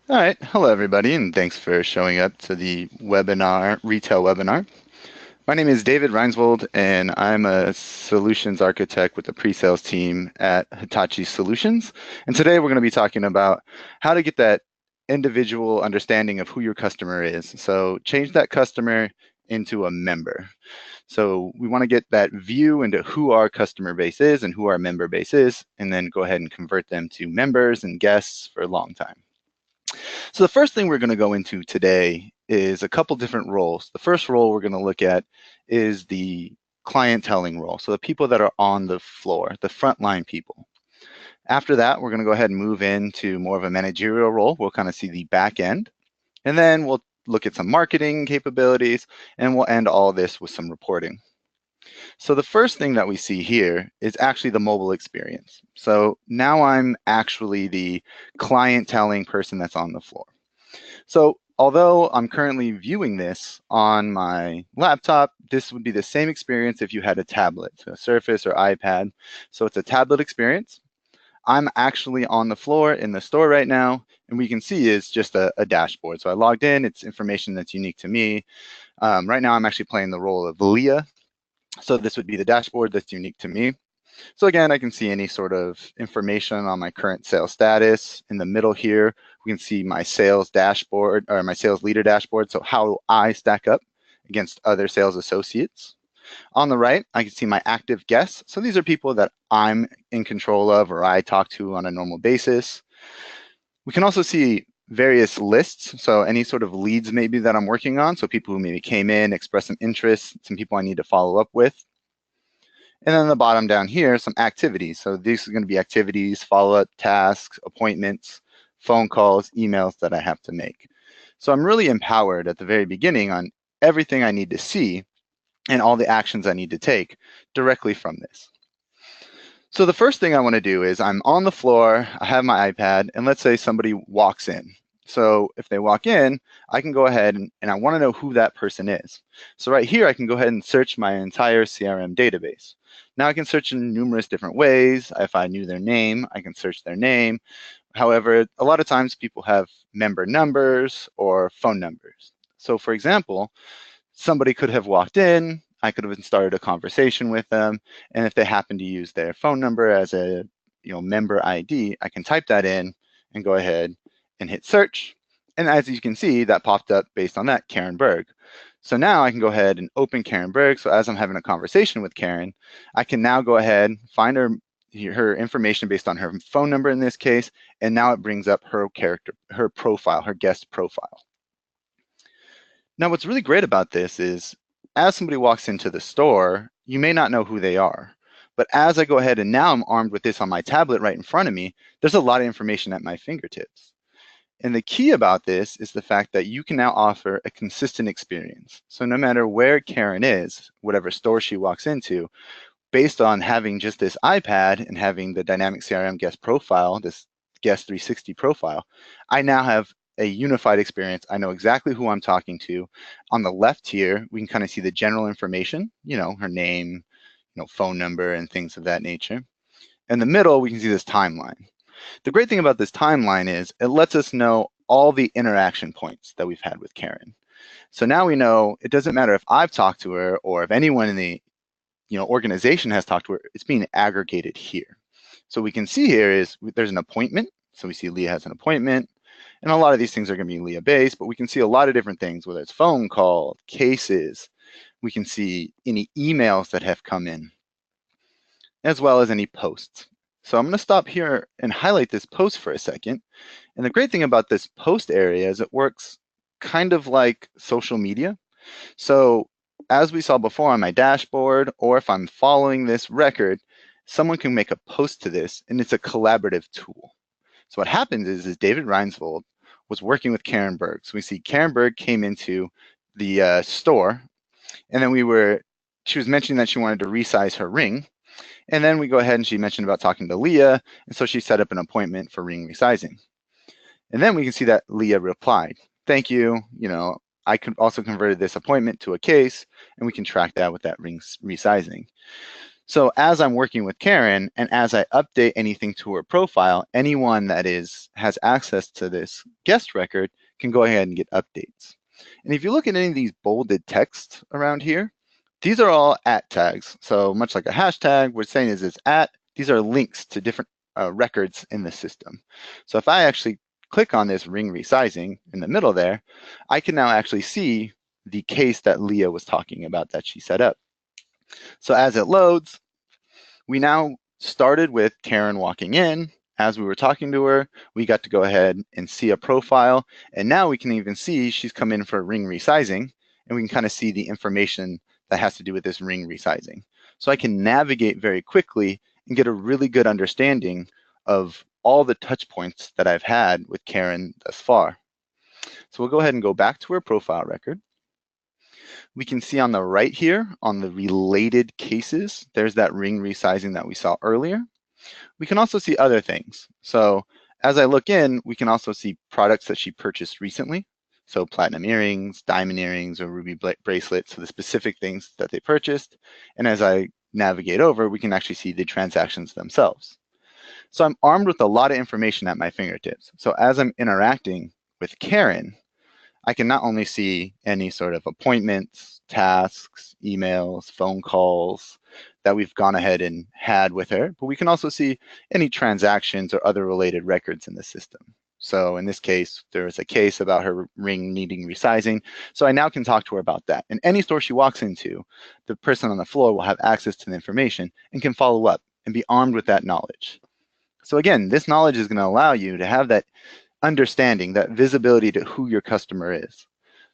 All right. Hello, everybody, and thanks for showing up to the webinar, retail webinar. My name is David Reinsvold, and I'm a solutions architect with the pre-sales team at Hitachi Solutions. And today we're going to be talking about how to get that individual understanding of who your customer is. So change that customer into a member. So we want to get that view into who our customer base is and who our member base is, and then go ahead and convert them to members and guests for a long time. So the first thing we're going to go into today is a couple different roles. The first role we're going to look at is the clienteling role. So the people that are on the floor, the frontline people. After that, we're going to go ahead and move into more of a managerial role. We'll kind of see the back end, and then we'll look at some marketing capabilities, and we'll end all this with some reporting. So the first thing that we see here is actually the mobile experience. So now I'm actually the clienteling person that's on the floor. So although I'm currently viewing this on my laptop, this would be the same experience if you had a tablet, a Surface or iPad. So it's a tablet experience. I'm actually on the floor in the store right now, and we can see is just a dashboard. So I logged in, it's information that's unique to me. Right now I'm actually playing the role of Leah. So this would be the dashboard that's unique to me. So again, I can see any sort of information on my current sales status. In the middle here, we can see my sales dashboard or my sales leader dashboard. So how I stack up against other sales associates. On the right, I can see my active guests. So these are people that I'm in control of or I talk to on a normal basis. We can also see various lists. So any sort of leads maybe that I'm working on. So people who maybe came in, expressed some interest, some people I need to follow up with. And then the bottom down here, some activities. So these are going to be activities, follow-up tasks, appointments, phone calls, emails that I have to make. So I'm really empowered at the very beginning on everything I need to see and all the actions I need to take directly from this. So the first thing I want to do is I'm on the floor, I have my iPad, and let's say somebody walks in. So if they walk in, I can go ahead and I want to know who that person is. So right here, I can go ahead and search my entire CRM database. Now I can search in numerous different ways. If I knew their name, I can search their name. However, a lot of times people have member numbers or phone numbers. So for example, somebody could have walked in, I could have started a conversation with them, and if they happen to use their phone number as a member ID, I can type that in and go ahead and hit search. And as you can see, that popped up based on that, Karen Berg. So now I can go ahead and open Karen Berg. So as I'm having a conversation with Karen, I can now go ahead, find her information based on her phone number in this case, and now it brings up her character, her profile, her guest profile. Now, what's really great about this is as somebody walks into the store, you may not know who they are. But as I go ahead and now I'm armed with this on my tablet right in front of me, there's a lot of information at my fingertips. And the key about this is the fact that you can now offer a consistent experience. So no matter where Karen is, whatever store she walks into, based on having just this iPad and having the dynamic CRM guest profile, this guest 360 profile, I now have a unified experience. I know exactly who I'm talking to. On the left here, we can kind of see the general information, her name, phone number and things of that nature. In the middle, we can see this timeline. The great thing about this timeline is it lets us know all the interaction points that we've had with Karen. So now we know it doesn't matter if I've talked to her or if anyone in the organization has talked to her, it's being aggregated here. So we can see here is there's an appointment. So we see Leah has an appointment. And a lot of these things are going to be Leah based, but we can see a lot of different things, whether it's phone call, cases. We can see any emails that have come in, as well as any posts. So I'm going to stop here and highlight this post for a second. And the great thing about this post area is it works kind of like social media. So as we saw before on my dashboard, or if I'm following this record, someone can make a post to this, and it's a collaborative tool. So what happens is David Reinsvold was working with Karen Berg. So we see Karen Berg came into the store, and then she was mentioning that she wanted to resize her ring. And then we go ahead and she mentioned about talking to Leah, and so she set up an appointment for ring resizing. And then we can see that Leah replied, "Thank you, I could also converted this appointment to a case, and we can track that with that ring resizing." So as I'm working with Karen and as I update anything to her profile, anyone that has access to this guest record can go ahead and get updates. And if you look at any of these bolded text around here, these are all at tags. So much like a hashtag, we're saying is it's at, these are links to different records in the system. So if I actually click on this ring resizing in the middle there, I can now actually see the case that Leah was talking about that she set up. So as it loads, we now started with Karen walking in. As we were talking to her, we got to go ahead and see a profile. And now we can even see she's come in for ring resizing, and we can kind of see the information that has to do with this ring resizing. So I can navigate very quickly and get a really good understanding of all the touch points that I've had with Karen thus far. So we'll go ahead and go back to her profile record. We can see on the right here, on the related cases, there's that ring resizing that we saw earlier. We can also see other things. So as I look in, we can also see products that she purchased recently. So platinum earrings, diamond earrings, or ruby bracelets, so the specific things that they purchased. And as I navigate over, we can actually see the transactions themselves. So I'm armed with a lot of information at my fingertips. So as I'm interacting with Karen, I can not only see any sort of appointments, tasks, emails, phone calls that we've gone ahead and had with her, but we can also see any transactions or other related records in the system. So in this case, there is a case about her ring needing resizing. So I now can talk to her about that. In any store she walks into, the person on the floor will have access to the information and can follow up and be armed with that knowledge. So again, this knowledge is going to allow you to have that understanding, that visibility to who your customer is.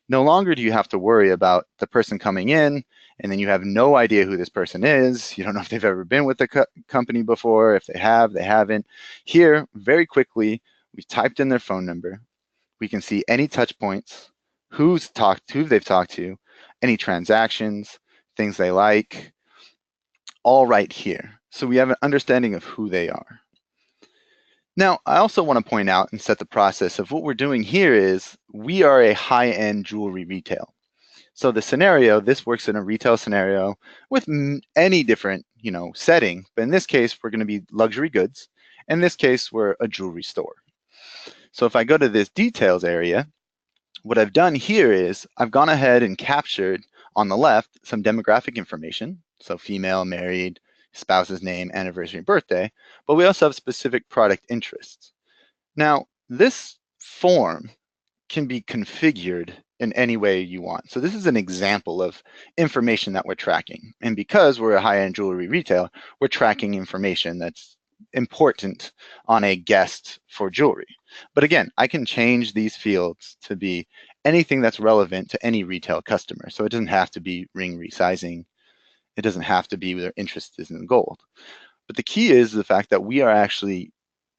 No longer do you have to worry about the person coming in and then you have no idea who this person is. You don't know if they've ever been with the company before. If they have, they haven't. Here, very quickly, we've typed in their phone number. We can see any touch points, who they've talked to, any transactions, things they like, all right here. So we have an understanding of who they are. Now, I also want to point out and set the process of what we're doing here is we are a high-end jewelry retail. So the scenario, this works in a retail scenario with any different, setting. But in this case, we're going to be luxury goods. In this case, we're a jewelry store. So if I go to this details area, what I've done here is I've gone ahead and captured on the left some demographic information. So female, married, spouse's name, anniversary, birthday, but we also have specific product interests. Now, this form can be configured in any way you want. So this is an example of information that we're tracking. And because we're a high-end jewelry retail, we're tracking information that's important on a guest for jewelry. But again, I can change these fields to be anything that's relevant to any retail customer. So it doesn't have to be ring resizing. It doesn't have to be their interest is in gold. But the key is the fact that we are actually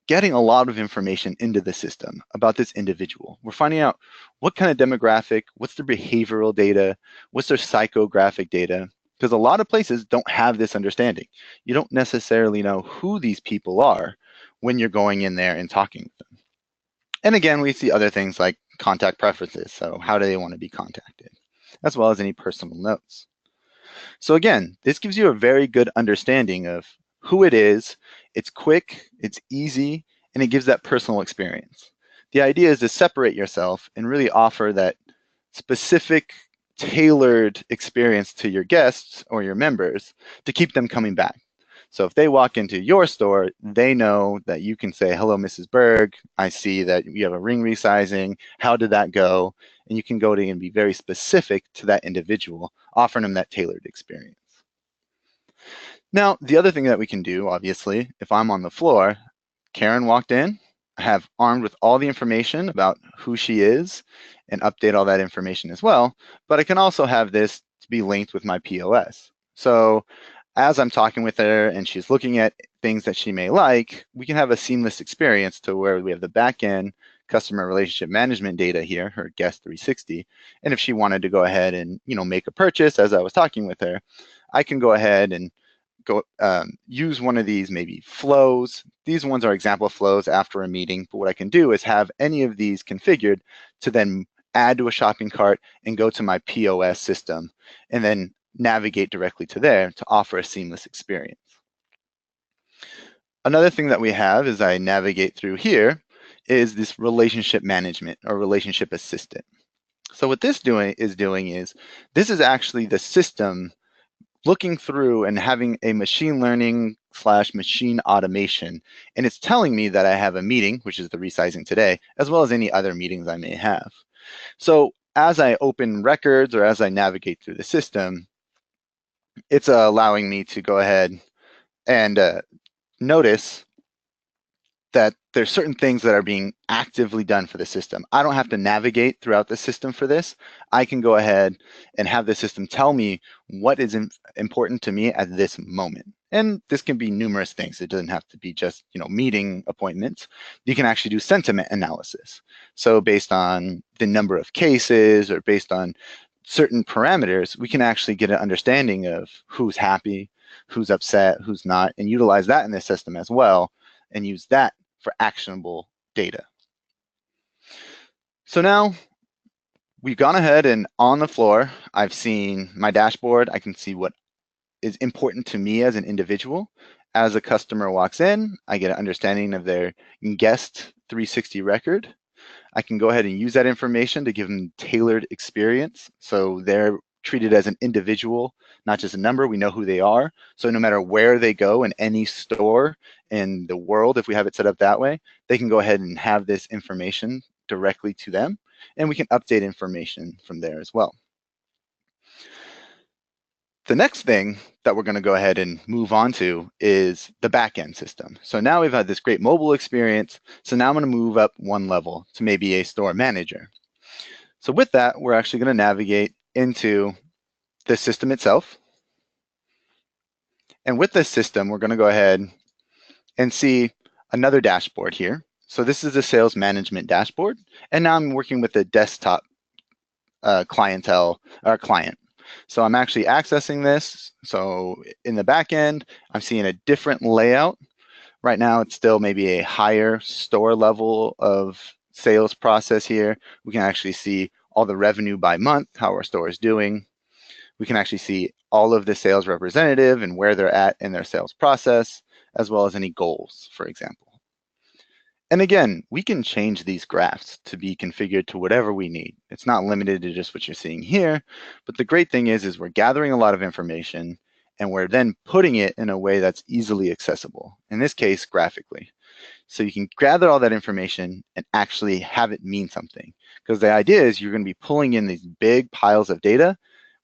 getting a lot of information into the system about this individual. We're finding out what kind of demographic, what's their behavioral data, what's their psychographic data, because a lot of places don't have this understanding. You don't necessarily know who these people are when you're going in there and talking with them. And again, we see other things like contact preferences. So how do they want to be contacted, as well as any personal notes. So again, this gives you a very good understanding of who it is. It's quick, it's easy, and it gives that personal experience. The idea is to separate yourself and really offer that specific, tailored experience to your guests or your members to keep them coming back. So if they walk into your store, they know that you can say, hello, Mrs. Berg. I see that you have a ring resizing. How did that go? And you can go to and be very specific to that individual, offering them that tailored experience. Now, the other thing that we can do, obviously, if I'm on the floor, Karen walked in, I have armed with all the information about who she is and update all that information as well. But I can also have this to be linked with my POS. So as I'm talking with her and she's looking at things that she may like, we can have a seamless experience to where we have the back-end customer relationship management data here, her guest 360. And if she wanted to go ahead and make a purchase as I was talking with her, I can go ahead and use one of these maybe flows. These ones are example flows after a meeting, but what I can do is have any of these configured to then add to a shopping cart and go to my POS system. And then navigate directly to there to offer a seamless experience. Another thing that we have as I navigate through here is this relationship management or relationship assistant. So what this is this is actually the system looking through and having a machine learning / machine automation. And it's telling me that I have a meeting, which is the resizing today, as well as any other meetings I may have. So as I open records or as I navigate through the system, it's allowing me to go ahead and notice that there's certain things that are being actively done for the system. I don't have to navigate throughout the system for this. I can go ahead and have the system tell me what is important to me at this moment. And this can be numerous things. It doesn't have to be just, meeting appointments. You can actually do sentiment analysis. So based on the number of cases or based on certain parameters, we can actually get an understanding of who's happy, who's upset, who's not, and utilize that in the system as well, and use that for actionable data. So now we've gone ahead and on the floor, I've seen my dashboard. I can see what is important to me as an individual. As a customer walks in, I get an understanding of their guest 360 record. I can go ahead and use that information to give them tailored experience. So they're treated as an individual, not just a number. We know who they are. So no matter where they go in any store in the world, if we have it set up that way, they can go ahead and have this information directly to them, and we can update information from there as well. The next thing that we're going to go ahead and move on to is the backend system. So now we've had this great mobile experience. So now I'm going to move up one level to maybe a store manager. So with that, we're actually going to navigate into the system itself. And with this system, we're going to go ahead and see another dashboard here. So this is the sales management dashboard. And now I'm working with the desktop clientele or client. So I'm actually accessing this. So in the back end, I'm seeing a different layout. Right now, it's still maybe a higher store level of sales process here. We can actually see all the revenue by month, how our store is doing. We can actually see all of the sales representative and where they're at in their sales process, as well as any goals, for example. And again, we can change these graphs to be configured to whatever we need. It's not limited to just what you're seeing here, but the great thing is we're gathering a lot of information and we're then putting it in a way that's easily accessible, in this case, graphically. So you can gather all that information and actually have it mean something. Because the idea is you're going to be pulling in these big piles of data,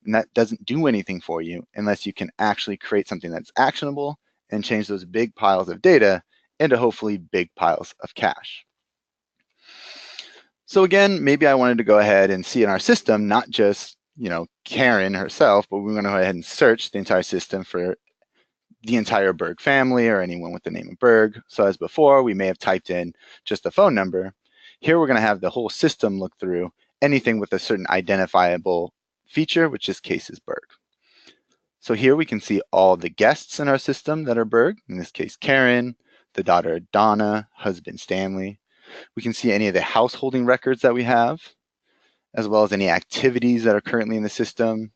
and that doesn't do anything for you unless you can actually create something that's actionable and change those big piles of data into hopefully big piles of cash. So again, maybe I wanted to go ahead and see in our system, not just Karen herself, but we're going to go ahead and search the entire system for the entire Berg family or anyone with the name of Berg. So as before, we may have typed in just a phone number. Here we're going to have the whole system look through anything with a certain identifiable feature, which is cases Berg. So here we can see all the guests in our system that are Berg, in this case Karen, the daughter Donna, husband Stanley. We can see any of the householding records that we have, as well as any activities that are currently in the system,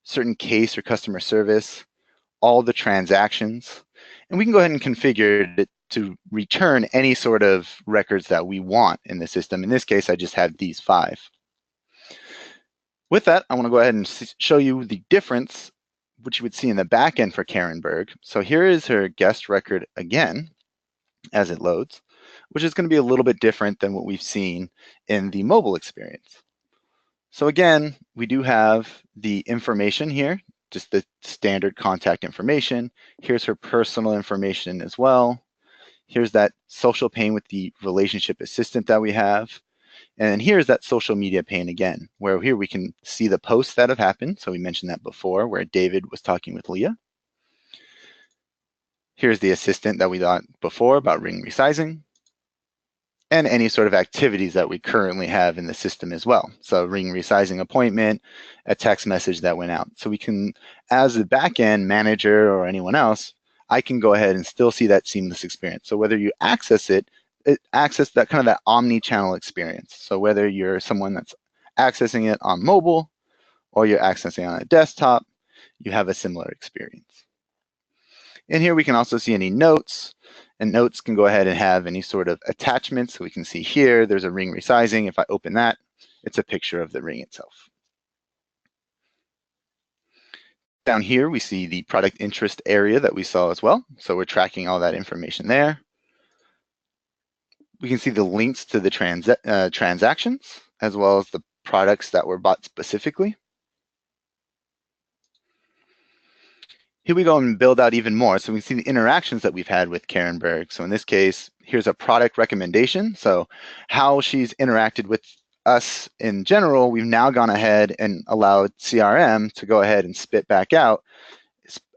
certain case or customer service, all the transactions, and we can go ahead and configure it to return any sort of records that we want in the system. In this case, I just have these 5. With that, I want to go ahead and show you the difference, which you would see in the back end for Karen Berg. So here is her guest record again, as it loads, which is going to be a little bit different than what we've seen in the mobile experience. So again, we do have the information here, just the standard contact information. Here's her personal information as well. Here's that social pane with the relationship assistant that we have. And then here's that social media pane again, where here we can see the posts that have happened. So we mentioned that before, where David was talking with Leah. Here's the assistant that we thought before about ring resizing, and any sort of activities that we currently have in the system as well. So ring resizing appointment, a text message that went out. So we can, as a backend manager or anyone else, I can go ahead and still see that seamless experience. So whether you access it access that kind of that omni-channel experience. So whether you're someone that's accessing it on mobile or you're accessing it on a desktop, you have a similar experience. And here we can also see any notes, and notes can go ahead and have any sort of attachments. So we can see here, there's a ring resizing. If I open that, it's a picture of the ring itself. Down here, we see the product interest area that we saw as well. So we're tracking all that information there. We can see the links to the transactions, as well as the products that were bought specifically. Here we go and build out even more. So we can see the interactions that we've had with Karen Berg. So in this case, here's a product recommendation. So how she's interacted with us in general, we've now gone ahead and allowed CRM to go ahead and spit back out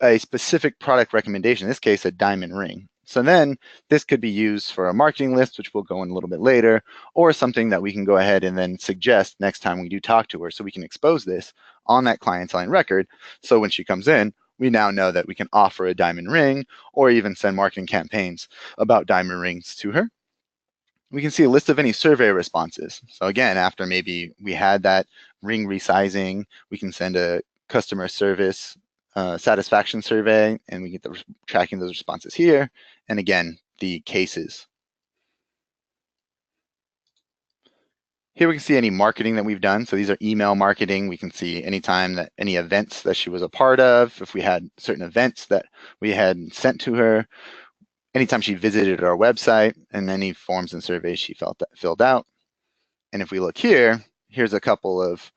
a specific product recommendation, in this case, a diamond ring. So then this could be used for a marketing list, which we'll go in a little bit later, or something that we can go ahead and then suggest next time we do talk to her. So we can expose this on that clienteling record. So when she comes in, we now know that we can offer a diamond ring or even send marketing campaigns about diamond rings to her. We can see a list of any survey responses. So again, after maybe we had that ring resizing, we can send a customer service satisfaction survey, and we get the tracking those responses here. And again, the cases. Here we can see any marketing that we've done. So these are email marketing. We can see anytime that any events that she was a part of, if we had certain events that we had sent to her, anytime she visited our website, and any forms and surveys she filled out. And if we look here, here's a couple of,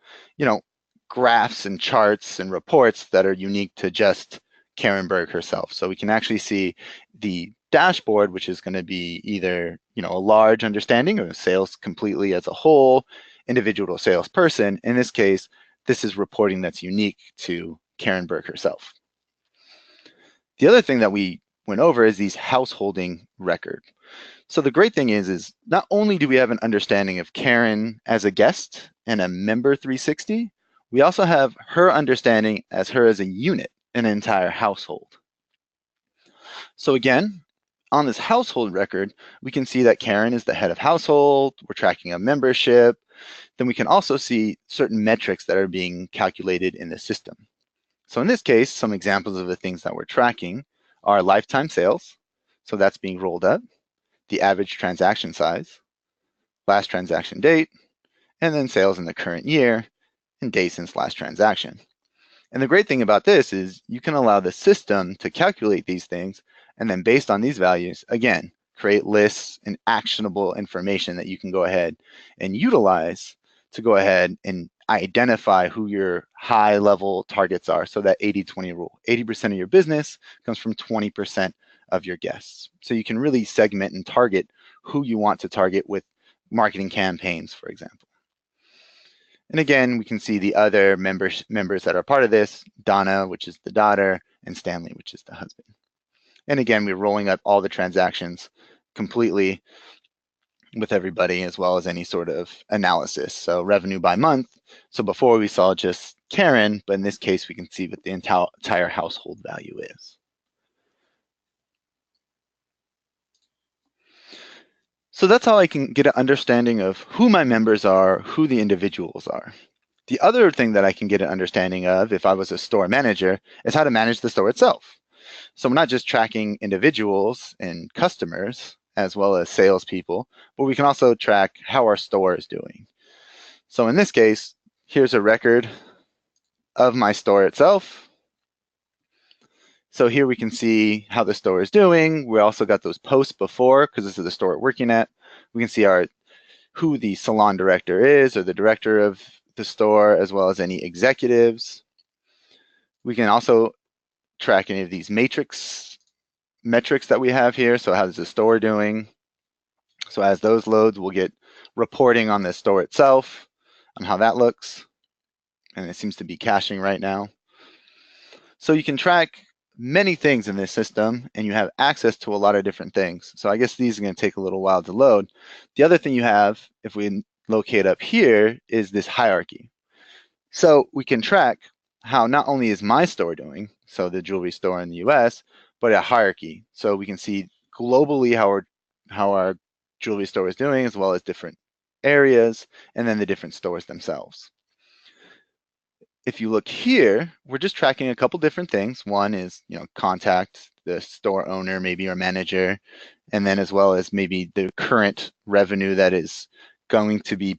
graphs and charts and reports that are unique to just Karen Berg herself. So we can actually see the dashboard, which is going to be either, a large understanding of sales completely as a whole, individual salesperson. In this case, this is reporting that's unique to Karen Berg herself. The other thing that we went over is these householding record. So the great thing is not only do we have an understanding of Karen as a guest and a member 360, we also have her understanding as her as a unit, an entire household. So again, on this household record, we can see that Karen is the head of household, we're tracking a membership, then we can also see certain metrics that are being calculated in the system. So in this case, some examples of the things that we're tracking are lifetime sales, so that's being rolled up, the average transaction size, last transaction date, and then sales in the current year, and days since last transaction. And the great thing about this is you can allow the system to calculate these things, and then based on these values, again, create lists and actionable information that you can go ahead and utilize to go ahead and identify who your high level targets are. So that 80-20 rule, 80% of your business comes from 20% of your guests. So you can really segment and target who you want to target with marketing campaigns, for example. And again, we can see the other members that are part of this, Donna, which is the daughter, and Stanley, which is the husband. And again, we're rolling up all the transactions completely with everybody, as well as any sort of analysis. So revenue by month. So before we saw just Karen, but in this case, we can see what the entire household value is. So that's how I can get an understanding of who my members are, who the individuals are. The other thing that I can get an understanding of if I was a store manager is how to manage the store itself. So we're not just tracking individuals and customers as well as salespeople, but we can also track how our store is doing. So in this case, here's a record of my store itself. So here we can see how the store is doing. We also got those posts before because this is the store we're working at. We can see who the salon director is or the director of the store, as well as any executives. We can also track any of these metrics that we have here. So how's the store doing? So as those loads, we'll get reporting on the store itself, on how that looks. And it seems to be caching right now. So you can track many things in this system, and you have access to a lot of different things. So I guess these are going to take a little while to load. The other thing you have, if we locate up here, is this hierarchy. So we can track how not only is my store doing, so the jewelry store in the US, but a hierarchy. So we can see globally how our jewelry store is doing, as well as different areas, and then the different stores themselves. if you look here, we're just tracking a couple different things. One is, contact the store owner, maybe your manager, and then as well as maybe the current revenue that is going to be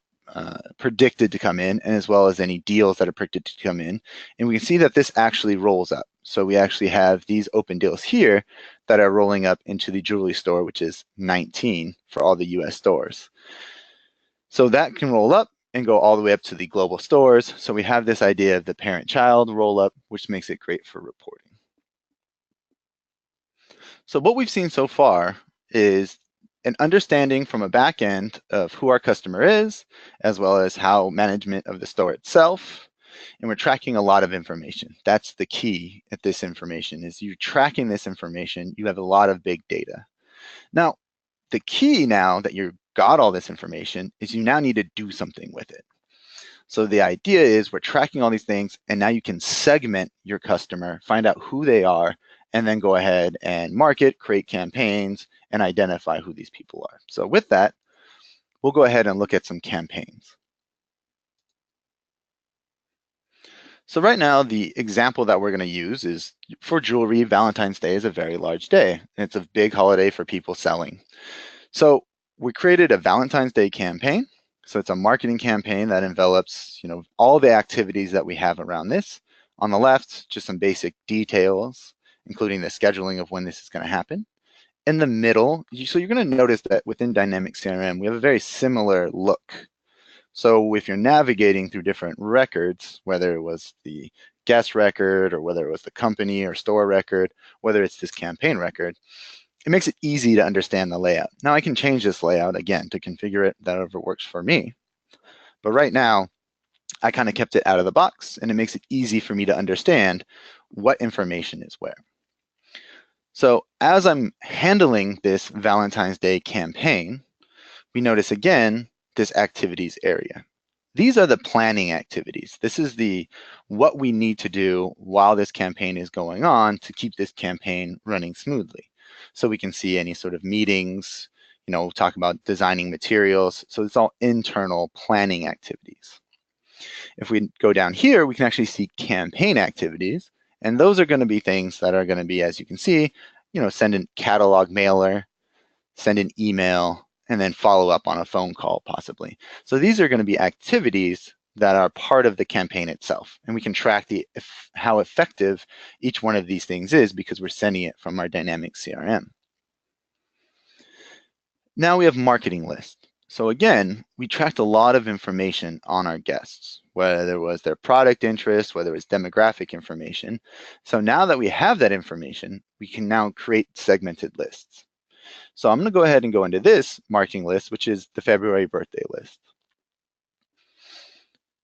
predicted to come in, and as well as any deals that are predicted to come in. And we can see that this actually rolls up. So we actually have these open deals here that are rolling up into the jewelry store, which is 19 for all the US stores. So that can roll up and go all the way up to the global stores. So we have this idea of the parent-child roll up, which makes it great for reporting. So what we've seen so far is an understanding from a back end of who our customer is, as well as how management of the store itself. And we're tracking a lot of information. That's the key at this information is you're tracking this information. You have a lot of big data. Now, the key now that you've got all this information is you now need to do something with it. So the idea is we're tracking all these things, and now you can segment your customer, find out who they are, and then go ahead and market, create campaigns, and identify who these people are. So with that, we'll go ahead and look at some campaigns. So right now, the example that we're going to use is for jewelry, Valentine's Day is a very large day, and it's a big holiday for people selling. So we created a Valentine's Day campaign. So it's a marketing campaign that envelops, all the activities that we have around this. On the left, just some basic details, including the scheduling of when this is going to happen. In the middle, so you're going to notice that within Dynamic CRM, we have a very similar look. So if you're navigating through different records, whether it was the guest record or whether it was the company or store record, whether it's this campaign record, it makes it easy to understand the layout. Now I can change this layout again to configure it however works for me. But right now, I kind of kept it out of the box, and it makes it easy for me to understand what information is where. So as I'm handling this Valentine's Day campaign, we notice again this activities area. These are the planning activities. This is what we need to do while this campaign is going on to keep this campaign running smoothly. So we can see any sort of meetings, talk about designing materials. So it's all internal planning activities. If we go down here, we can actually see campaign activities. And those are going to be things that are going to be, as you can see, send a catalog mailer, send an email, and then follow up on a phone call possibly. So these are going to be activities that are part of the campaign itself. And we can track how effective each one of these things is because we're sending it from our dynamic CRM. Now we have marketing list. So again, we tracked a lot of information on our guests, whether it was their product interest, whether it was demographic information. So now that we have that information, we can now create segmented lists. So I'm going to go ahead and go into this marketing list, which is the February birthday list.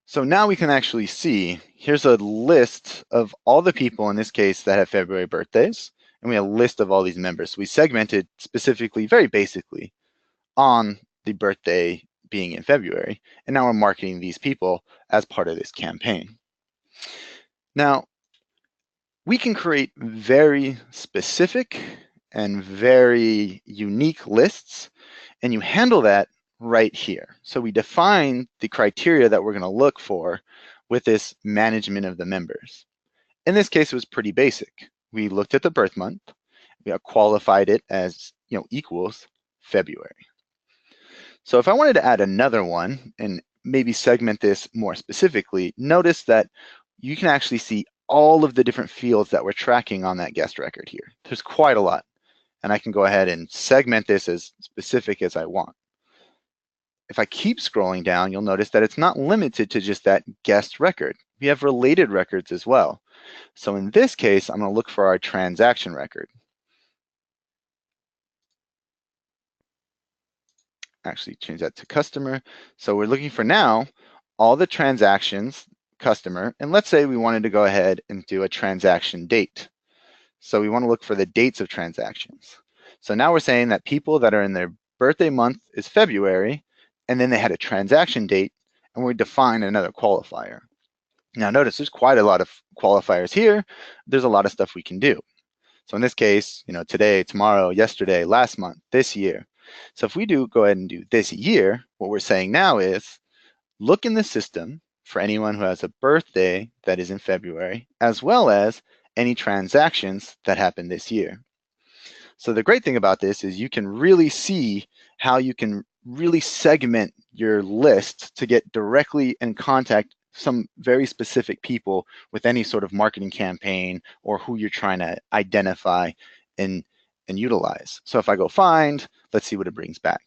So now we can actually see, here's a list of all the people in this case that have February birthdays, and we have a list of all these members. So we segmented specifically, very basically, on the birthday being in February, and now we're marketing these people as part of this campaign. Now, we can create very specific and very unique lists, and you handle that right here. So we define the criteria that we're going to look for with this management of the members. In this case, it was pretty basic. We looked at the birth month, we qualified it as equals February. So if I wanted to add another one and maybe segment this more specifically, notice that you can actually see all of the different fields that we're tracking on that guest record here. There's quite a lot. And I can go ahead and segment this as specific as I want. If I keep scrolling down, you'll notice that it's not limited to just that guest record. We have related records as well. So in this case, I'm going to look for our transaction record. Actually change that to customer. So we're looking for now all the transactions, customer, and let's say we wanted to go ahead and do a transaction date. So we want to look for the dates of transactions. So now we're saying that people that are in their birthday month is February, and then they had a transaction date, and we define another qualifier. Now notice there's quite a lot of qualifiers here. There's a lot of stuff we can do. So in this case, today, tomorrow, yesterday, last month, this year. So if we go ahead and do this year, what we're saying now is look in the system for anyone who has a birthday that is in February, as well as any transactions that happened this year. So the great thing about this is you can really see how you can really segment your list to get directly in contact some very specific people with any sort of marketing campaign or who you're trying to identify and utilize. So if I go find, let's see what it brings back.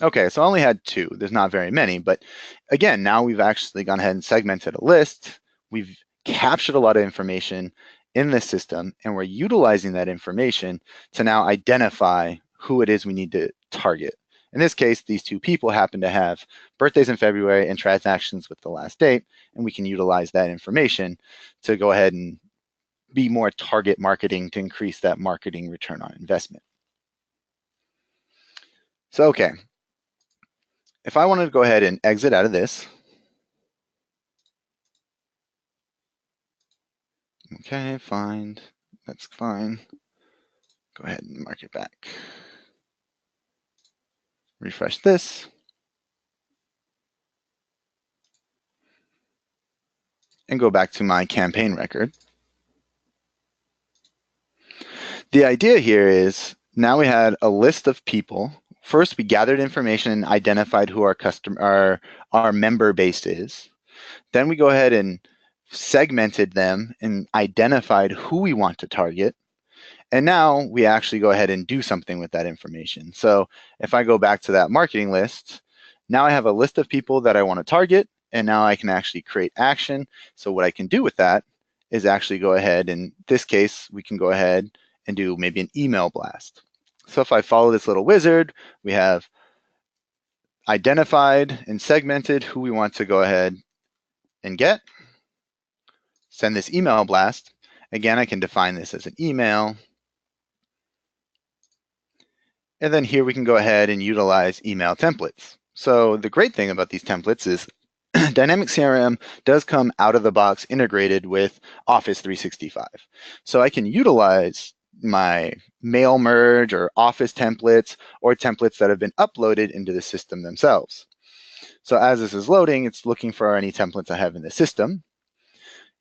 Okay, so I only had 2. There's not very many, but again, now we've actually gone ahead and segmented a list. We've captured a lot of information in this system, and we're utilizing that information to now identify who it is we need to target. In this case, these 2 people happen to have birthdays in February and transactions with the last date, and we can utilize that information to go ahead and be more target marketing to increase that marketing return on investment. So, okay, if I wanted to go ahead and exit out of this, okay, find, that's fine. Go ahead and mark it back. Refresh this. And go back to my campaign record. The idea here is now we had a list of people. First, we gathered information and identified who our member base is. Then we go ahead and segmented them and identified who we want to target. And now we actually go ahead and do something with that information. So if I go back to that marketing list, now I have a list of people that I want to target, and now I can actually create action. So what I can do with that is actually go ahead, in this case, we can go ahead and do maybe an email blast. So if I follow this little wizard, we have identified and segmented who we want to go ahead and get. Send this email blast. Again, I can define this as an email. And then here we can go ahead and utilize email templates. So the great thing about these templates is Dynamic CRM does come out of the box integrated with Office 365. So I can utilize my mail merge or Office templates or templates that have been uploaded into the system themselves. So as this is loading, it's looking for any templates I have in the system.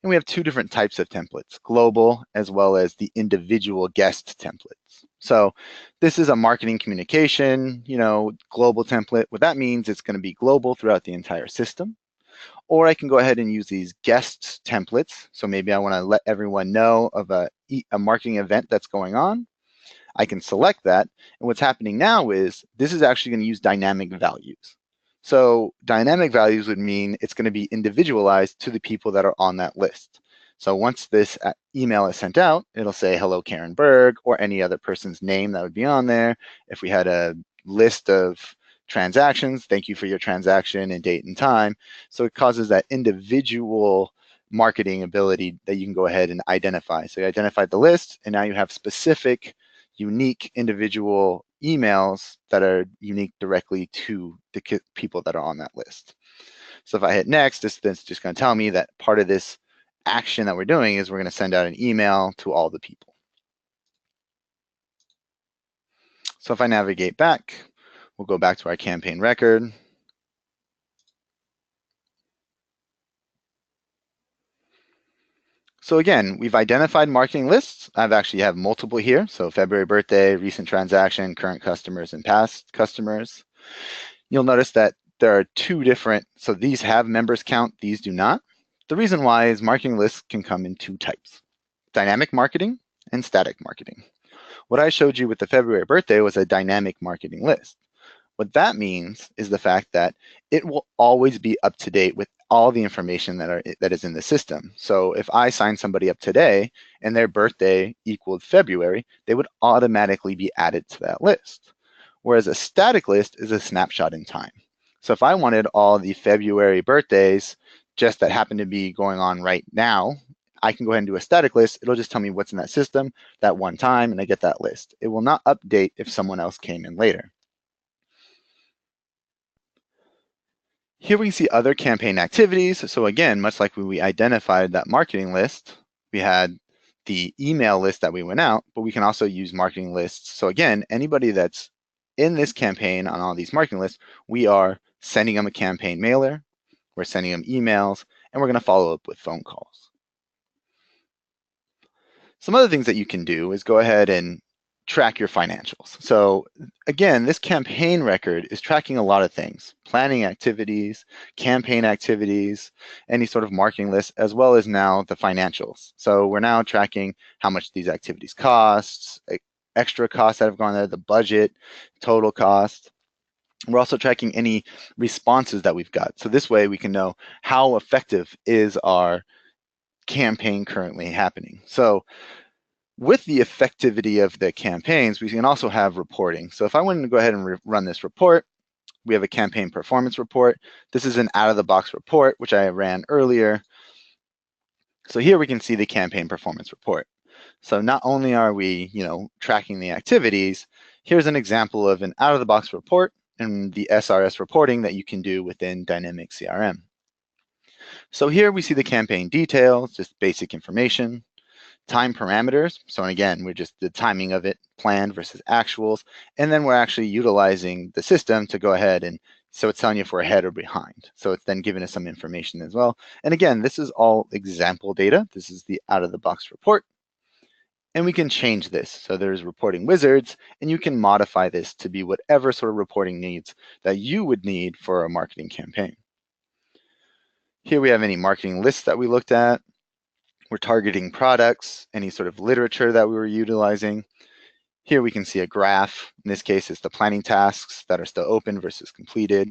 And we have 2 different types of templates, global as well as the individual guest templates. So this is a marketing communication, global template. What that means, it's going to be global throughout the entire system. Or I can go ahead and use these guest templates. So maybe I want to let everyone know of a marketing event that's going on. I can select that. And what's happening now is this is actually going to use dynamic values. So dynamic values would mean it's going to be individualized to the people that are on that list. So once this email is sent out, it'll say, hello, Karen Berg, or any other person's name that would be on there. If we had a list of transactions, thank you for your transaction and date and time. So it causes that individual marketing ability that you can go ahead and identify. So you identified the list, and now you have specific, unique individual emails that are unique directly to the people that are on that list. So if I hit next, this is just going to tell me that part of this action that we're doing is we're going to send out an email to all the people. So if I navigate back, we'll go back to our campaign record. So again, we've identified marketing lists. I've actually have multiple here. So February birthday, recent transaction, current customers, and past customers. You'll notice that there are 2 different, so these have members count, these do not. The reason why is marketing lists can come in 2 types, dynamic marketing and static marketing. What I showed you with the February birthday was a dynamic marketing list. What that means is the fact that it will always be up to date with all the information that is in the system. So if I sign somebody up today and their birthday equaled February, they would automatically be added to that list. Whereas a static list is a snapshot in time. So if I wanted all the February birthdays just that happen to be going on right now, I can go ahead and do a static list. It'll just tell me what's in that system that one time, and I get that list. It will not update if someone else came in later. Here we can see other campaign activities. So again, much like when we identified that marketing list, we had the email list that we went out, but we can also use marketing lists. So again, anybody that's in this campaign on all these marketing lists, we are sending them a campaign mailer, we're sending them emails, and we're going to follow up with phone calls. Some other things that you can do is go ahead and track your financials. So again, this campaign record is tracking a lot of things: planning activities, campaign activities, any sort of marketing list, as well as now the financials. So we're now tracking how much these activities cost, extra costs that have gone there, the budget, total cost. We're also tracking any responses that we've got. So this way we can know how effective is our campaign currently happening. So with the effectivity of the campaigns, we can also have reporting. So if I wanted to go ahead and run this report, we have a campaign performance report. This is an out-of-the-box report, which I ran earlier. So here we can see the campaign performance report. So not only are we, tracking the activities, here's an example of an out-of-the-box report and the SRS reporting that you can do within Dynamic CRM. So here we see the campaign details, just basic information. Time parameters. So again, we're just the timing of it, planned versus actuals. And then we're actually utilizing the system to go ahead and, so it's telling you if we're ahead or behind. So it's then giving us some information as well. And again, this is all example data. This is the out-of-the-box report. And we can change this. So there's reporting wizards, and you can modify this to be whatever sort of reporting needs that you would need for a marketing campaign. Here we have any marketing lists that we looked at. We're targeting products, any sort of literature that we were utilizing. Here we can see a graph. In this case, it's the planning tasks that are still open versus completed.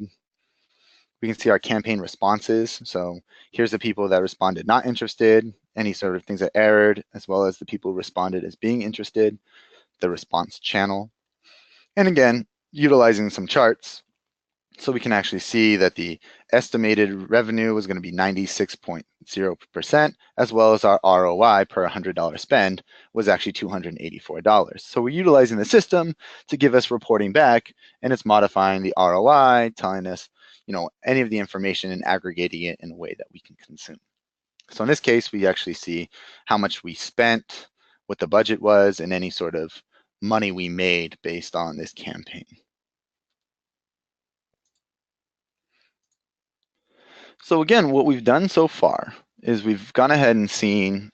We can see our campaign responses. So here's the people that responded not interested, any sort of things that errored, as well as the people who responded as being interested, the response channel. And again, utilizing some charts, so we can actually see that the estimated revenue was going to be 96.0%, as well as our ROI per $100 spend was actually $284. So we're utilizing the system to give us reporting back, and it's modifying the ROI, telling us, any of the information and aggregating it in a way that we can consume. So in this case, we actually see how much we spent, what the budget was, and any sort of money we made based on this campaign. So again, what we've done so far is we've gone ahead and seen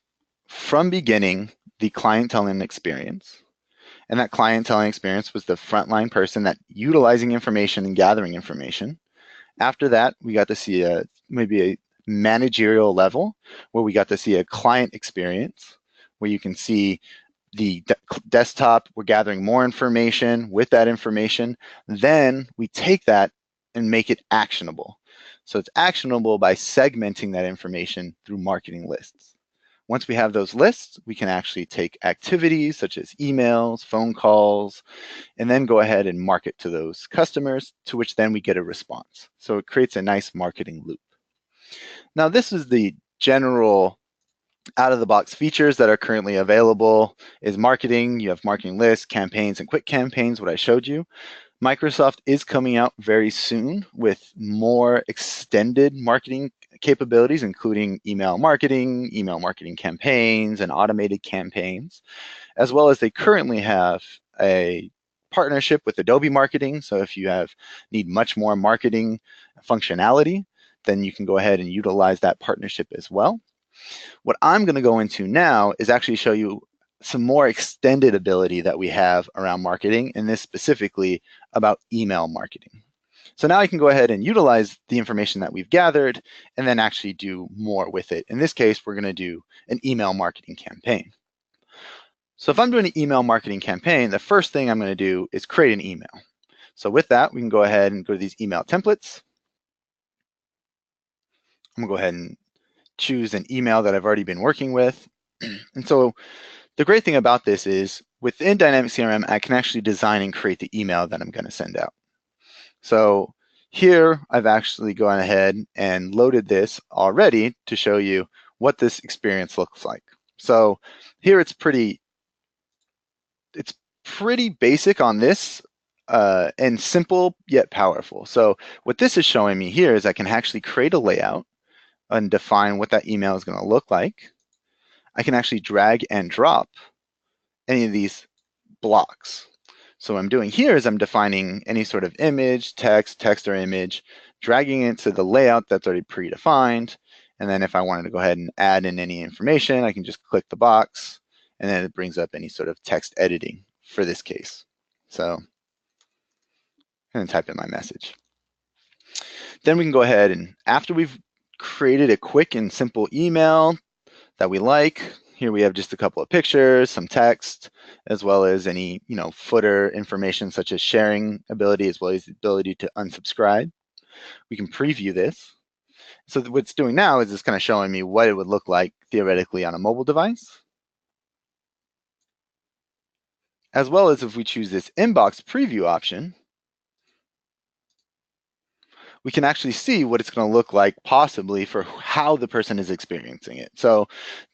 from beginning the clienteling experience. And that clienteling experience was the frontline person that utilizing information and gathering information. After that, we got to see maybe a managerial level where we got to see a client experience where you can see the desktop, we're gathering more information. With that information, then we take that and make it actionable. So it's actionable by segmenting that information through marketing lists. Once we have those lists, we can actually take activities such as emails, phone calls, and then go ahead and market to those customers, to which then we get a response. So it creates a nice marketing loop. Now, this is the general out-of-the-box features that are currently available. Is marketing. You have marketing lists, campaigns, and quick campaigns, what I showed you. Microsoft is coming out very soon with more extended marketing capabilities, including email marketing campaigns, and automated campaigns, as well as they currently have a partnership with Adobe Marketing. So if you need much more marketing functionality, then you can go ahead and utilize that partnership as well. What I'm going to go into now is actually show you some more extended ability that we have around marketing, and this specifically about email marketing. So now I can go ahead and utilize the information that we've gathered and then actually do more with it. In this case, we're going to do an email marketing campaign. So if I'm doing an email marketing campaign, the first thing I'm going to do is create an email. So with that, we can go ahead and go to these email templates. I'm going to go ahead and choose an email that I've already been working with. And so the great thing about this is within Dynamic CRM, I can actually design and create the email that I'm going to send out. So here I've actually gone ahead and loaded this already to show you what this experience looks like. So here it's pretty basic on this and simple yet powerful. So what this is showing me here is I can actually create a layout and define what that email is going to look like. I can actually drag and drop any of these blocks. So what I'm doing here is I'm defining any sort of image, text or image, dragging it to the layout that's already predefined, And then if I wanted to go ahead and add in any information, I can just click the box, and then it brings up any sort of text editing for this case. So I'm going to type in my message. Then we can go ahead and after we've created a quick and simple email that we like, here we have just a couple of pictures, some text, as well as any footer information such as sharing ability, as well as the ability to unsubscribe. We can preview this. So what it's doing now is it's kind of showing me what it would look like theoretically on a mobile device, as well as if we choose this inbox preview option, we can actually see what it's going to look like possibly for how the person is experiencing it. So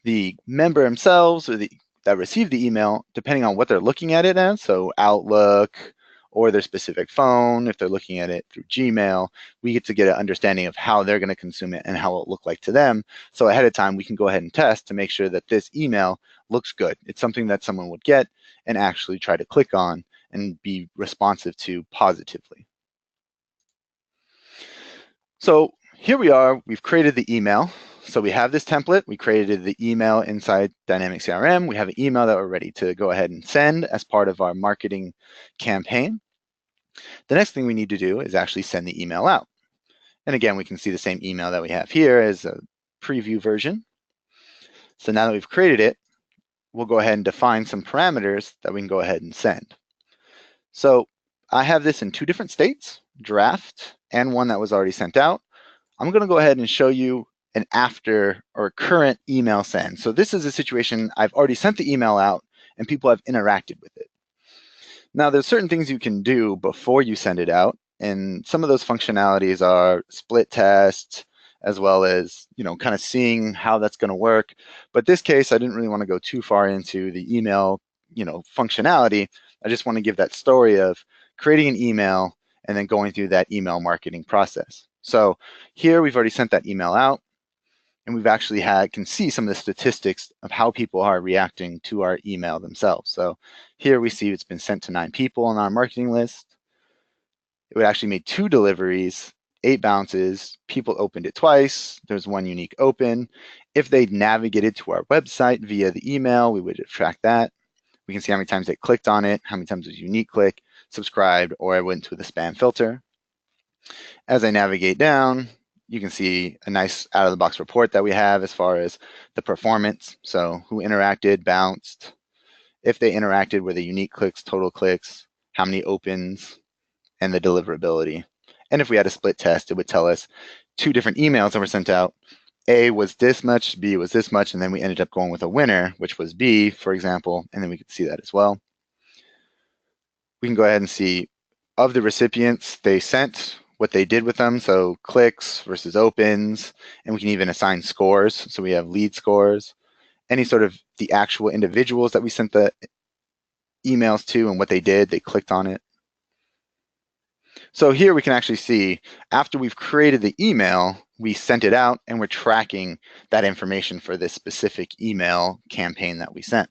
the member themselves or that received the email, depending on what they're looking at it as, so Outlook or their specific phone, if they're looking at it through Gmail, we get to get an understanding of how they're going to consume it and how it'll look like to them. So ahead of time, we can go ahead and test to make sure that this email looks good. It's something that someone would get and actually try to click on and be responsive to positively. So here we are, we've created the email. So we have this template, we created the email inside Dynamics CRM. We have an email that we're ready to go ahead and send as part of our marketing campaign. The next thing we need to do is actually send the email out. And again, we can see the same email that we have here as a preview version. So now that we've created it, we'll go ahead and define some parameters that we can go ahead and send. So I have this in two different states, draft and one that was already sent out. I'm going to go ahead and show you an after or current email send. So this is a situation I've already sent the email out and people have interacted with it. Now there's certain things you can do before you send it out, and some of those functionalities are split test, as well as kind of seeing how that's going to work. But this case, I didn't really want to go too far into the email functionality. I just want to give that story of creating an email and then going through that email marketing process. So here we've already sent that email out, and we've actually can see some of the statistics of how people are reacting to our email themselves. So here we see it's been sent to 9 people on our marketing list. It actually made 2 deliveries, 8 bounces. People opened it twice. There's 1 unique open. If they navigated to our website via the email, we would track that. We can see how many times they clicked on it, how many times it was a unique click, subscribed, or I went to the spam filter. As I navigate down, you can see a nice out-of-the-box report that we have as far as the performance. So who interacted, bounced, if they interacted, were the unique clicks, total clicks, how many opens, and the deliverability. And if we had a split test, it would tell us 2 different emails that were sent out. A was this much, B was this much, and then we ended up going with a winner, which was B, for example, and then we could see that as well. We can go ahead and see of the recipients they sent, what they did with them, so clicks versus opens, and we can even assign scores. So we have lead scores, any sort of the actual individuals that we sent the emails to and what they did, they clicked on it. So here we can actually see after we've created the email, we sent it out and we're tracking that information for this specific email campaign that we sent.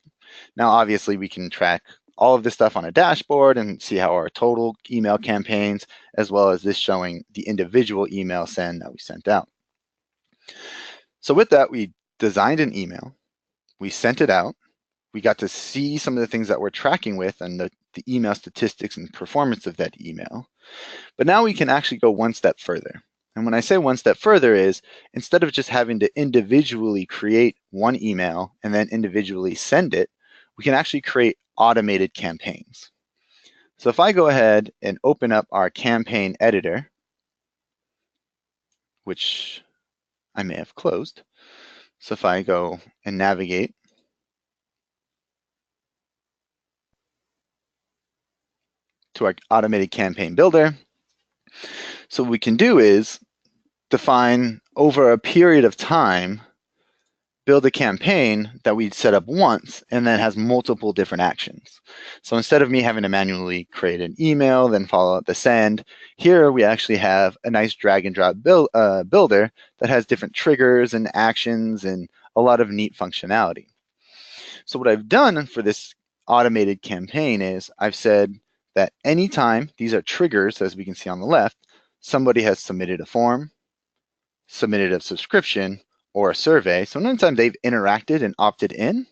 Now, obviously, we can track all of this stuff on a dashboard and see how our total email campaigns, as well as this showing the individual email send that we sent out. So with that, we designed an email, we sent it out, we got to see some of the things that we're tracking with and the email statistics and performance of that email. But now we can actually go one step further. And when I say one step further is, instead of just having to individually create one email and then individually send it, we can actually create automated campaigns. So if I go ahead and open up our campaign editor, which I may have closed. So if I go and navigate to our automated campaign builder, so what we can do is define over a period of time, build a campaign that we set up once and then has multiple different actions. So instead of me having to manually create an email, then follow up the send, here we actually have a nice drag and drop builder that has different triggers and actions and a lot of neat functionality. So what I've done for this automated campaign is I've said that anytime, these are triggers, as we can see on the left, somebody has submitted a form, submitted a subscription, or a survey. So anytime they've interacted and opted in,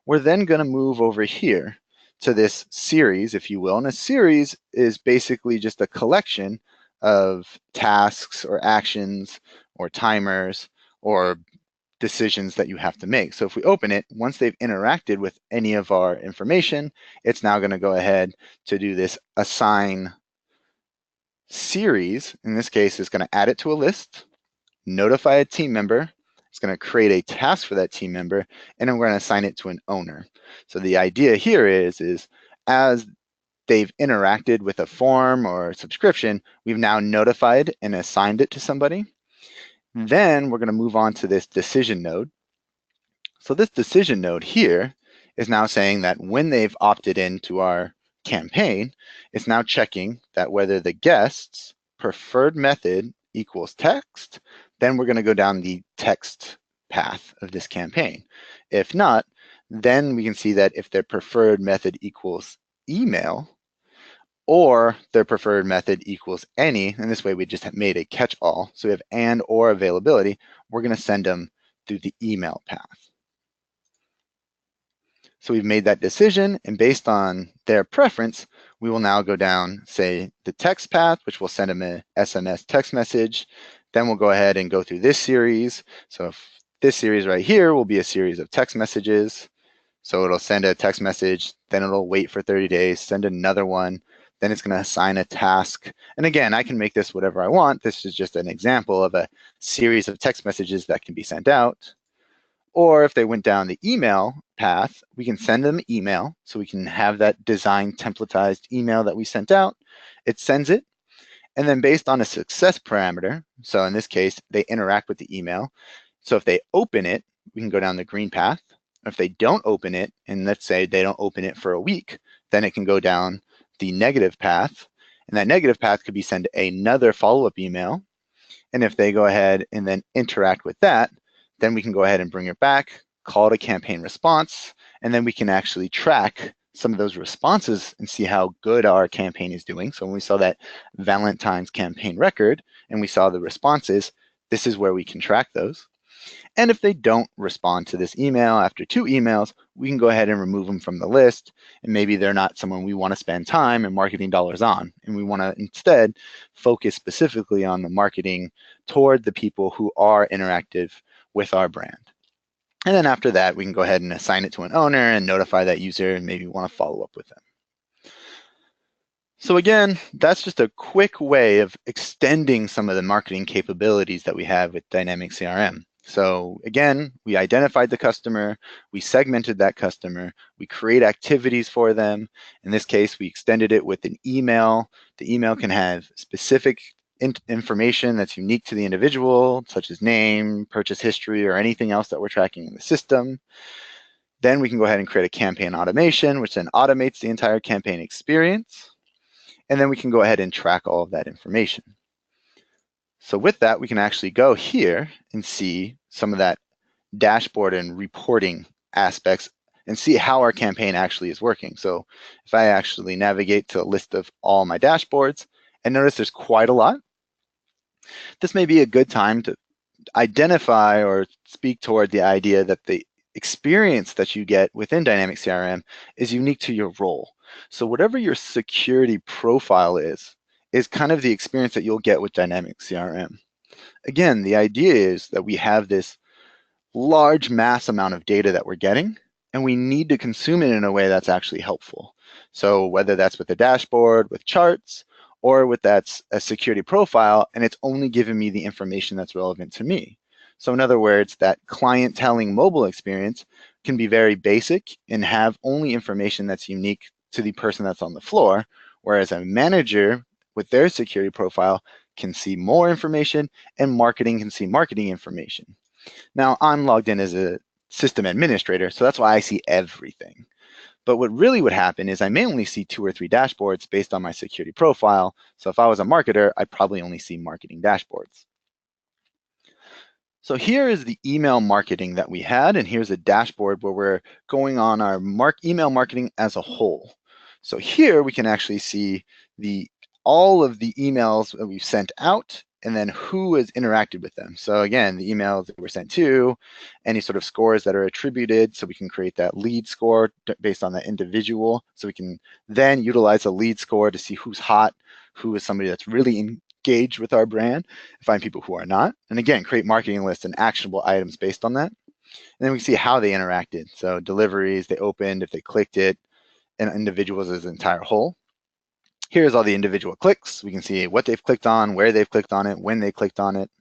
we're then going to move over here to this series, if you will. And a series is basically just a collection of tasks or actions or timers or decisions that you have to make. So if we open it, once they've interacted with any of our information, it's now going to go ahead to do this assign series. In this case, it's going to add it to a list, notify a team member. It's going to create a task for that team member, and then we're going to assign it to an owner. So the idea here is as they've interacted with a form or subscription, we've now notified and assigned it to somebody. Then we're going to move on to this decision node. So this decision node here is now saying that when they've opted into our campaign, it's now checking that whether the guest's preferred method equals text, then we're going to go down the text path of this campaign. If not, then we can see that if their preferred method equals email, or their preferred method equals any, and this way we just have made a catch-all, so we have and or availability, we're going to send them through the email path. So we've made that decision, and based on their preference, we will now go down, say, the text path, which will send them an SMS text message. Then we'll go ahead and go through this series. So if this series right here will be a series of text messages. So it'll send a text message, then it'll wait for 30 days, send another one, then it's going to assign a task. And again, I can make this whatever I want. This is just an example of a series of text messages that can be sent out. Or if they went down the email path, we can send them email. So we can have that designed templatized email that we sent out. It sends it. And then based on a success parameter, so in this case, they interact with the email. So if they open it, we can go down the green path. If they don't open it, and let's say they don't open it for a week, then it can go down the negative path. And that negative path could be send another follow-up email. And if they go ahead and then interact with that, then we can go ahead and bring it back, call it a campaign response, and then we can actually track some of those responses and see how good our campaign is doing. So when we saw that Valentine's campaign record and we saw the responses, this is where we can track those. And if they don't respond to this email after 2 emails, we can go ahead and remove them from the list. And maybe they're not someone we want to spend time and marketing dollars on. And we want to instead focus specifically on the marketing toward the people who are interactive with our brand. And then after that, we can go ahead and assign it to an owner and notify that user and maybe want to follow up with them. So again, that's just a quick way of extending some of the marketing capabilities that we have with Dynamic CRM. So again, we identified the customer, we segmented that customer, we create activities for them. In this case, we extended it with an email. The email can have specific information that's unique to the individual, such as name, purchase history, or anything else that we're tracking in the system. Then we can go ahead and create a campaign automation, which then automates the entire campaign experience. And then we can go ahead and track all of that information. So with that, we can actually go here and see some of that dashboard and reporting aspects and see how our campaign actually is working. So if I actually navigate to a list of all my dashboards and notice there's quite a lot, this may be a good time to identify or speak toward the idea that the experience that you get within Dynamic CRM is unique to your role. So whatever your security profile is kind of the experience that you'll get with Dynamic CRM. Again, the idea is that we have this large mass amount of data that we're getting, and we need to consume it in a way that's actually helpful. So whether that's with a dashboard, with charts, or with that's a security profile, and it's only giving me the information that's relevant to me. So in other words, that clienteling mobile experience can be very basic and have only information that's unique to the person that's on the floor, whereas a manager with their security profile can see more information and marketing can see marketing information. Now, I'm logged in as a system administrator, so that's why I see everything. But what really would happen is I may only see 2 or 3 dashboards based on my security profile. So if I was a marketer, I'd probably only see marketing dashboards. So here is the email marketing that we had, and here's a dashboard where we're going on our email marketing as a whole. So here we can actually see all of the emails that we've sent out and then who has interacted with them. So again, the emails that were sent to, any sort of scores that are attributed, so we can create that lead score based on that individual. So we can then utilize a lead score to see who's hot, who is somebody that's really engaged with our brand, find people who are not. And again, create marketing lists and actionable items based on that. And then we see how they interacted. So deliveries, they opened, if they clicked it, and individuals as an entire whole. Here's all the individual clicks. We can see what they've clicked on, where they've clicked on it, when they clicked on it.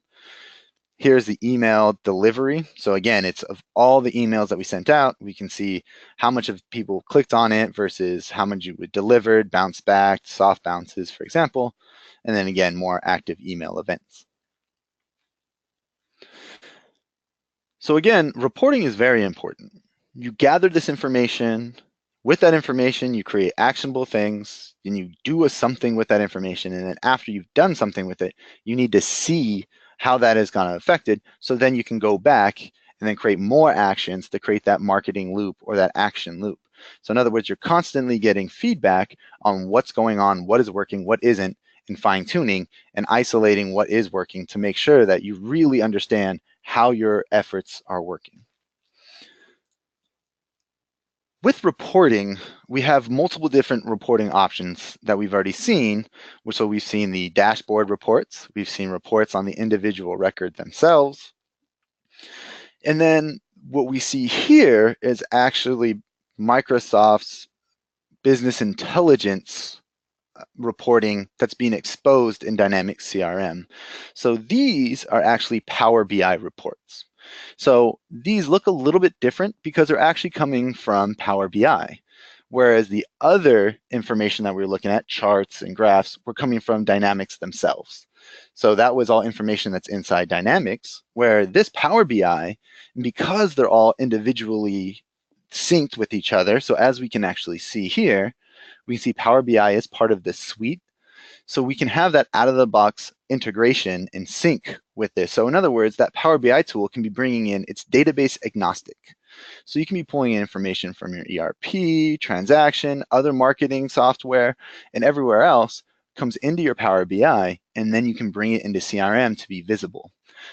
Here's the email delivery. So again, it's of all the emails that we sent out, we can see how much of people clicked on it versus how much you delivered, bounced back, soft bounces, for example. And then again, more active email events. So again, reporting is very important. You gather this information. With that information, you create actionable things, and you do something with that information. And then after you've done something with it, you need to see how that is going to affect it. So then you can go back and then create more actions to create that marketing loop or that action loop. So in other words, you're constantly getting feedback on what's going on, what is working, what isn't, and fine tuning and isolating what is working to make sure that you really understand how your efforts are working. With reporting, we have multiple different reporting options that we've already seen. So we've seen the dashboard reports, we've seen reports on the individual record themselves. And then what we see here is actually Microsoft's business intelligence reporting that's being exposed in Dynamics CRM. So these are actually Power BI reports. So these look a little bit different because they're actually coming from Power BI, whereas the other information that we were looking at, charts and graphs, were coming from Dynamics themselves. So that was all information that's inside Dynamics, where this Power BI, because they're all individually synced with each other, so as we can actually see here, we see Power BI as part of this suite. So we can have that out-of-the-box integration and sync with this. So in other words, that Power BI tool can be bringing in, it's database agnostic. So you can be pulling in information from your ERP, transaction, other marketing software, and everywhere else comes into your Power BI, and then you can bring it into CRM to be visible.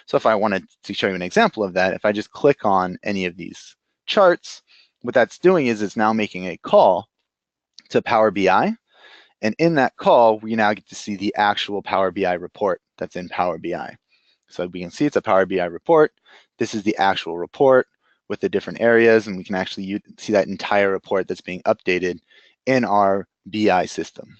So if I wanted to show you an example of that, if I just click on any of these charts, what that's doing is it's now making a call to Power BI. And in that call, we now get to see the actual Power BI report that's in Power BI. So we can see it's a Power BI report. This is the actual report with the different areas, and we can actually see that entire report that's being updated in our BI system.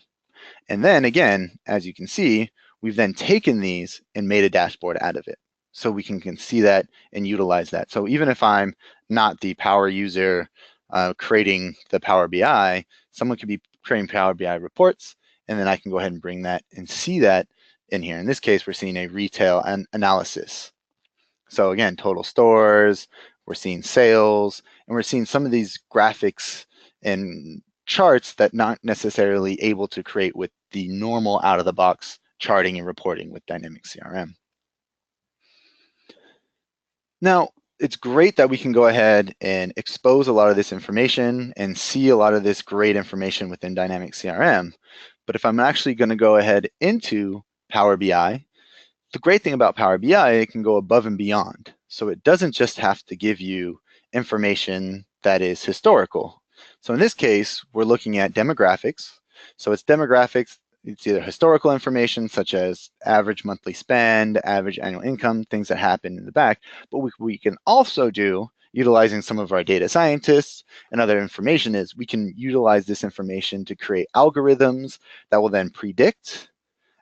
And then again, as you can see, we've then taken these and made a dashboard out of it. So we can see that and utilize that. So even if I'm not the power user creating the Power BI, someone could be creating Power BI reports, and then I can go ahead and bring that and see that in here. In this case, we're seeing a retail analysis. So again, total stores, we're seeing sales, and we're seeing some of these graphics and charts that not necessarily able to create with the normal out-of-the-box charting and reporting with Dynamics CRM. Now, it's great that we can go ahead and expose a lot of this information and see a lot of this great information within Dynamics CRM. But if I'm actually going to go ahead into Power BI, the great thing about Power BI, it can go above and beyond. So it doesn't just have to give you information that is historical. So in this case, we're looking at demographics. So it's demographics. It's either historical information such as average monthly spend, average annual income, things that happen in the back, but we can also do, utilizing some of our data scientists and other information, is we can utilize this information to create algorithms that will then predict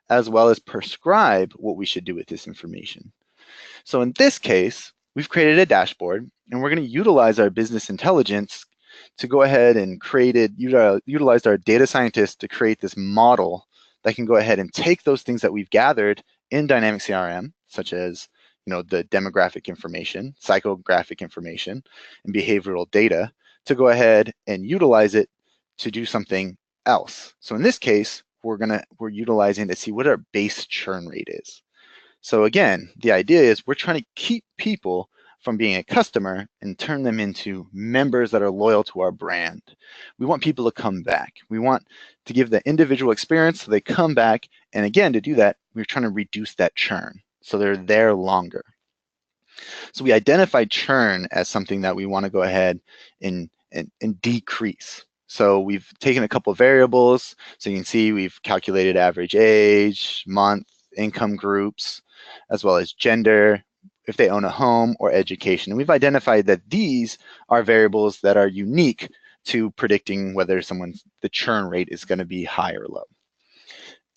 as well as prescribe what we should do with this information. So in this case, we've created a dashboard, and we're going to utilize our business intelligence to go ahead and utilize our data scientists to create this model that can go ahead and take those things that we've gathered in Dynamics CRM, such as the demographic information, psychographic information, and behavioral data, to go ahead and utilize it to do something else. So in this case, we're utilizing to see what our base churn rate is. So again, the idea is we're trying to keep people from being a customer and turn them into members that are loyal to our brand. We want people to come back. We want to give the individual experience so they come back. And again, to do that, we're trying to reduce that churn so they're there longer. So we identified churn as something that we want to go ahead and decrease. So we've taken a couple of variables. So you can see we've calculated average age, month, income groups, as well as gender, if they own a home, or education. And we've identified that these are variables that are unique to predicting whether the churn rate is going to be high or low.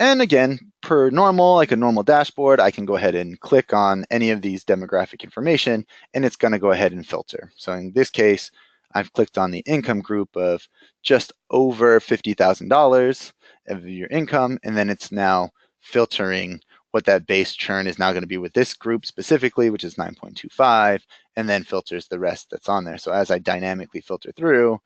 And again, per normal, like a normal dashboard, I can go ahead and click on any of these demographic information, and it's going to go ahead and filter. So in this case, I've clicked on the income group of just over $50,000 of your income, and then it's now filtering what that base churn is now going to be with this group specifically, which is 9.25, and then filters the rest that's on there. So as I dynamically filter through,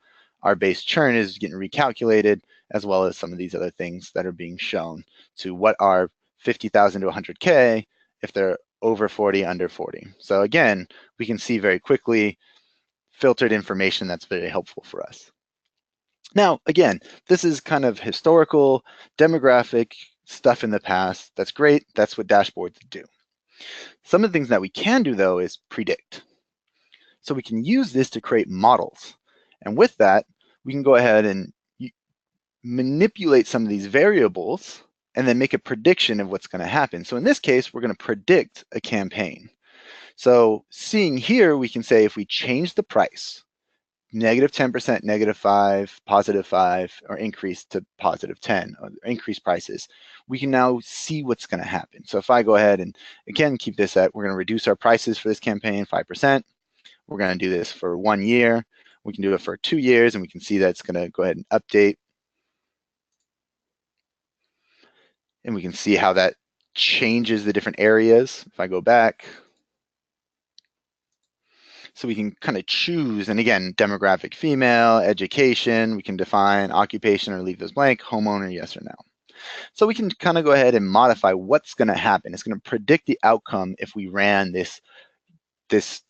our base churn is getting recalculated, as well as some of these other things that are being shown to what are 50,000 to 100K if they're over 40, under 40. So again, we can see very quickly filtered information that's very helpful for us. Now, again, this is kind of historical, demographic stuff in the past. That's great. That's what dashboards do. Some of the things that we can do, though, is predict. So we can use this to create models. And with that, we can go ahead and manipulate some of these variables and then make a prediction of what's going to happen. So in this case, we're going to predict a campaign. So seeing here, we can say if we change the price, -10%, -5, +5, or increase to +10, or increase prices, we can now see what's going to happen. So if I go ahead and, again, keep this at, we're going to reduce our prices for this campaign 5%. We're going to do this for 1 year. We can do it for 2 years, and we can see that it's going to go ahead and update. And we can see how that changes the different areas. If I go back, so we can kind of choose, and again, demographic female, education, we can define occupation or leave this blank, homeowner, yes or no. So we can kind of go ahead and modify what's going to happen. It's going to predict the outcome if we ran this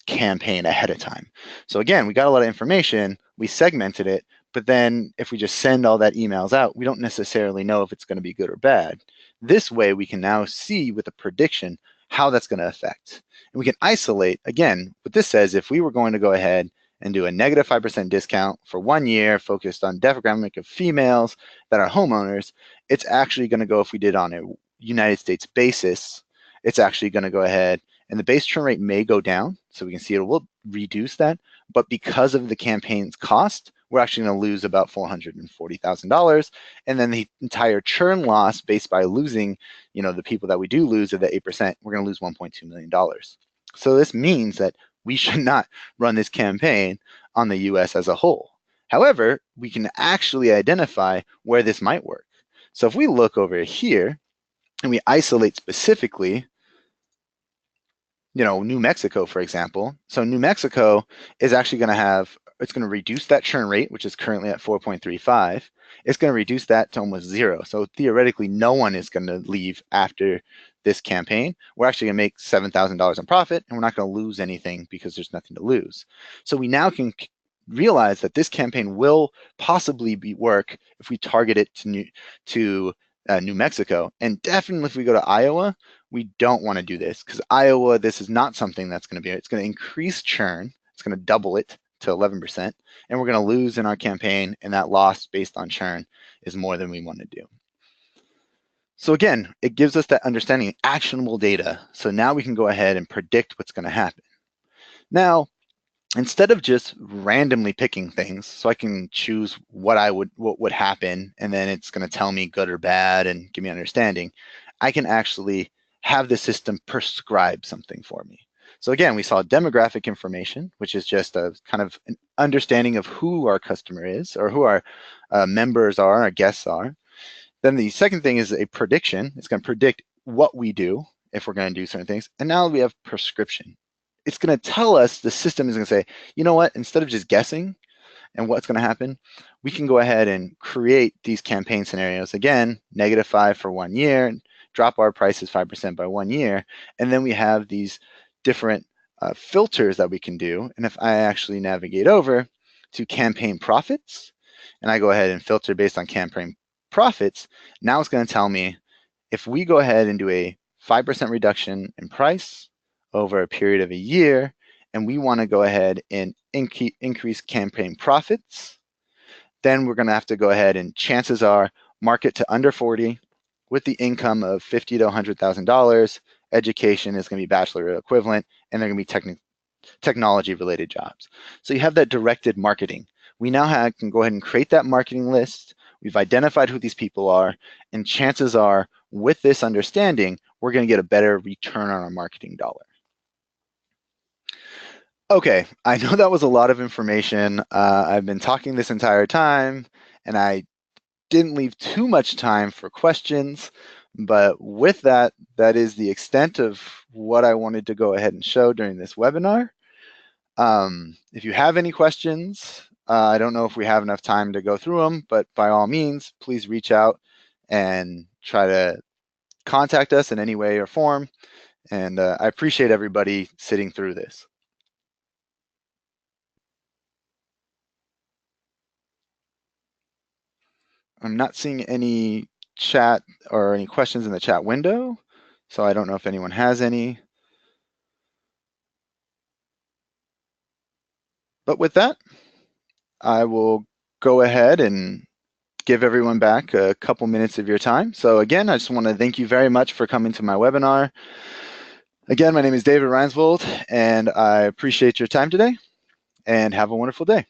campaign ahead of time. So again, we got a lot of information, we segmented it, but then if we just send all that emails out, we don't necessarily know if it's going to be good or bad. This way, we can now see with a prediction how that's going to affect. And we can isolate, again, what this says, if we were going to go ahead and do a -5% discount for 1 year focused on demographic of females that are homeowners, it's actually going to go, if we did on a United States basis, it's actually going to go ahead and the base churn rate may go down. So we can see it will reduce that. But because of the campaign's cost, we're actually going to lose about $440,000. And then the entire churn loss based by losing, the people that we do lose at the 8%, we're going to lose $1.2 million. So this means that we should not run this campaign on the US as a whole. However, we can actually identify where this might work. So if we look over here and we isolate specifically, New Mexico, for example. So New Mexico is actually going to have, it's going to reduce that churn rate, which is currently at 4.35. It's going to reduce that to almost 0. So theoretically, no one is going to leave after this campaign. We're actually going to make $7,000 in profit, and we're not going to lose anything because there's nothing to lose. So we now can realize that this campaign will possibly work if we target it to New Mexico. And definitely if we go to Iowa, we don't want to do this because Iowa, this is not something that's going to be, it's going to increase churn. It's going to double it to 11%, and we're going to lose in our campaign, and that loss based on churn is more than we want to do. So again, it gives us that understanding, actionable data. So now we can go ahead and predict what's going to happen. Now, instead of just randomly picking things, so I can choose what would happen, and then it's going to tell me good or bad and give me understanding, I can actually have the system prescribe something for me. So again, we saw demographic information, which is just a kind of an understanding of who our customer is or who our members are, our guests are. Then the second thing is a prediction. It's going to predict what we do if we're going to do certain things. And now we have prescription. It's going to tell us, the system is going to say, you know what, instead of just guessing and what's going to happen, we can go ahead and create these campaign scenarios. Again, -5 for 1 year, drop our prices 5% by 1 year, and then we have these different filters that we can do. And if I actually navigate over to campaign profits, and I go ahead and filter based on campaign profits, now it's going to tell me if we go ahead and do a 5% reduction in price over a period of a year, and we want to go ahead and increase campaign profits, then we're going to have to go ahead and chances are mark it to under 40 with the income of $50,000 to $100,000. Education is going to be bachelor equivalent, and they're going to be technology related jobs. So you have that directed marketing. We now can go ahead and create that marketing list. We've identified who these people are, and chances are with this understanding, we're going to get a better return on our marketing dollar. Okay, I know that was a lot of information. I've been talking this entire time, and I didn't leave too much time for questions. But with that, that is the extent of what I wanted to go ahead and show during this webinar. If you have any questions, I don't know if we have enough time to go through them, but by all means, please reach out and try to contact us in any way or form. And I appreciate everybody sitting through this. I'm not seeing any chat or any questions in the chat window, so I don't know if anyone has any. But with that, I will go ahead and give everyone back a couple minutes of your time. So again, I just want to thank you very much for coming to my webinar. Again, my name is David Reinsvold, and I appreciate your time today, and have a wonderful day.